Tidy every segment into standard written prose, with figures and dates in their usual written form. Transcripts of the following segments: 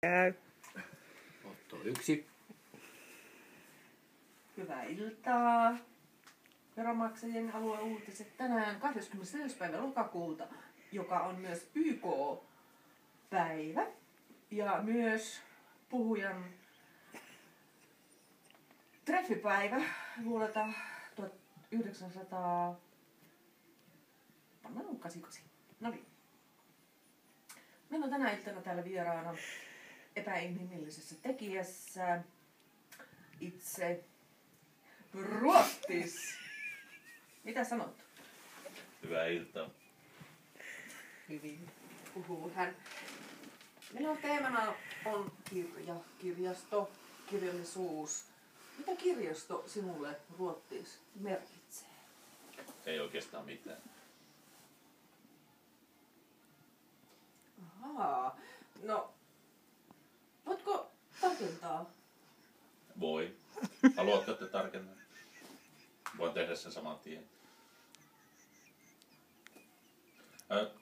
Käy. Otto 1. Hyvää iltaa. Veronmaksajien alueuutiset tänään 24. päivä lokakuuta, joka on myös YK-päivä. Ja myös puhujan treffipäivä vuodelta 1988. No niin. Meillä on tänä iltana täällä vieraana epäinhimillisessä tekijässä itse Ruottis. Mitä sanot? Hyvää iltaa. Hyvin puhuu hän. Meillä on teemana on kirja, kirjasto, kirjallisuus. Mitä kirjasto sinulle Ruottis merkitsee? Ei oikeastaan mitään. Ahaa. No, voitko tarkentaa? Voi. Haluatko te tarkentaa? Voin tehdä sen saman tien.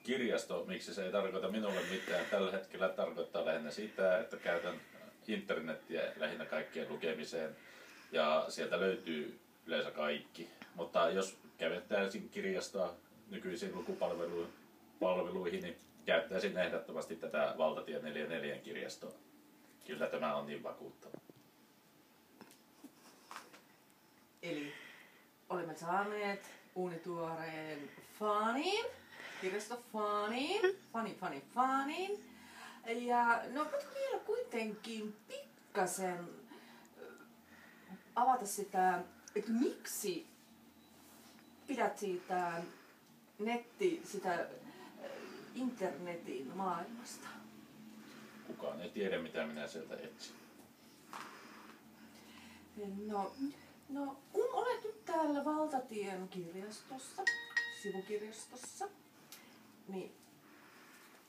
Kirjasto, miksi se ei tarkoita minulle mitään? Tällä hetkellä tarkoittaa lähinnä sitä, että käytän internettiä lähinnä kaikkien lukemiseen. Ja sieltä löytyy yleensä kaikki. Mutta jos kävettäisiin kirjastoa nykyisiin lukupalveluihin, niin käyttäisin ehdottomasti tätä Valtatie 44 kirjastoa. Kyllä tämä on niin vakuuttava. Eli olemme saaneet uunituoreen fanin, kirjastofanin, fanin. Ja no voitko vielä kuitenkin pikkasen avata sitä, että miksi pidät siitä sitä internetin maailmasta? Kukaan ei tiedä, mitä minä sieltä etsin. No, kun olet nyt täällä Valtatien kirjastossa, sivukirjastossa, niin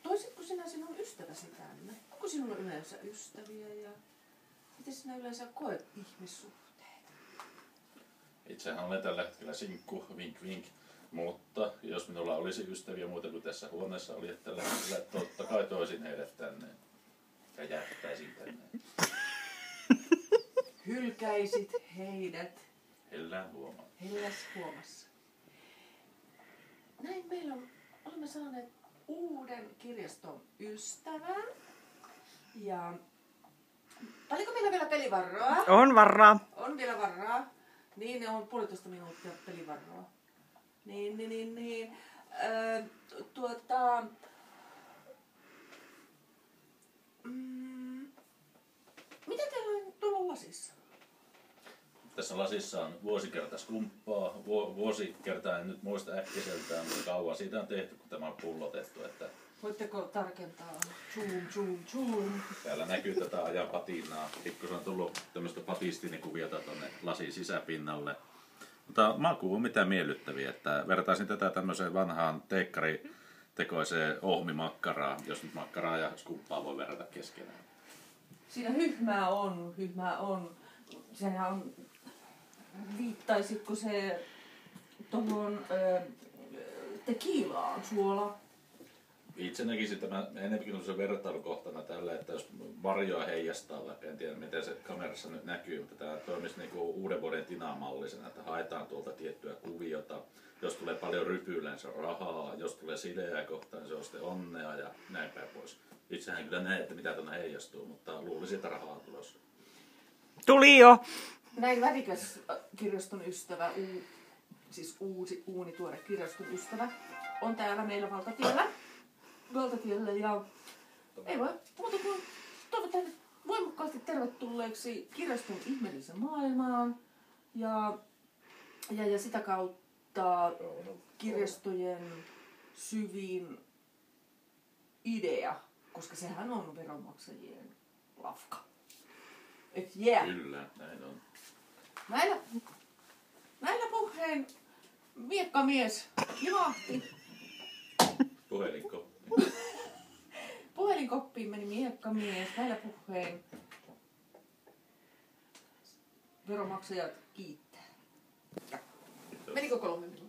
toisitko sinä sinun ystäväsi tänne? Onko sinulla yleensä ystäviä ja miten sinä yleensä koet ihmissuhteet? Itsehän olen tällä hetkellä sinkku, vink vink, mutta jos minulla olisi ystäviä muuta kuin tässä huoneessa oli, että tällä hetkellä totta kai toisin heidät tänne ja jättäisin tänne. Hylkäisit heidät. Hellään huomaa. Helläs huomassa. Näin olemme saaneet uuden kirjaston ystävän. Ja oliko meillä vielä pelivaraa? On varaa. On vielä varaa. Niin, ne on 1,5 minuuttia pelivaraa. Niin. Mitä teillä on tullut lasissa? Tässä lasissa on vuosikertaskumppaa. Vuosikertaa en nyt muista äkkiseltään, mutta kauan siitä on tehty, kun tämä on pullotettu. Että voitteko tarkentaa? Zoom. täällä näkyy tätä ajan patinaa. Pikkusen on tullut tämmöistä patistinikuviota tuonne lasin sisäpinnalle. Mutta maku on mitään miellyttäviä. Että vertaisin tätä tämmöiseen vanhaan teikkaritekoiseen ohmimakkaraan, jos nyt makkaraa ja skumppaa voi verrata keskenään. Siinä hyhmää on. Sehän on, viittaisitko se tuohon tekiilaan, suola? Itse näkisin tämän enemmänkin se vertailukohtana tällä, että jos varjoa heijastaa, vaikka en tiedä miten se kamerassa nyt näkyy, mutta tämä toimisi niin kuin uuden vuoden tinamallisena, että haetaan tuolta tiettyä kuviota. Jos tulee paljon rypyillä, se on rahaa, jos tulee sileää kohtaan, se on sitten onnea ja näin päin pois. Itsehän kyllä näe, että mitä tuonne heijastuu, mutta luulisin, että rahaa on tulossa. Tuli jo. Näin värikäs kirjaston ystävä, siis uusi uunituore kirjaston ystävä, on täällä meillä Valtatiellä ja ei voi muuta kuin toivotan voimakkaasti tervetulleeksi kirjaston ihmeellisen maailmaan ja sitä kautta kirjastojen syvin idea, koska sehän on veronmaksajien lafka. Et yeah. Kyllä, näin on. Näillä puheen miekkamies jahti. Puhelinkoppi. Puhelinkoppiin meni miekkamies. Näillä puheen veronmaksajat kiittää. Menikö 3 minuuttia?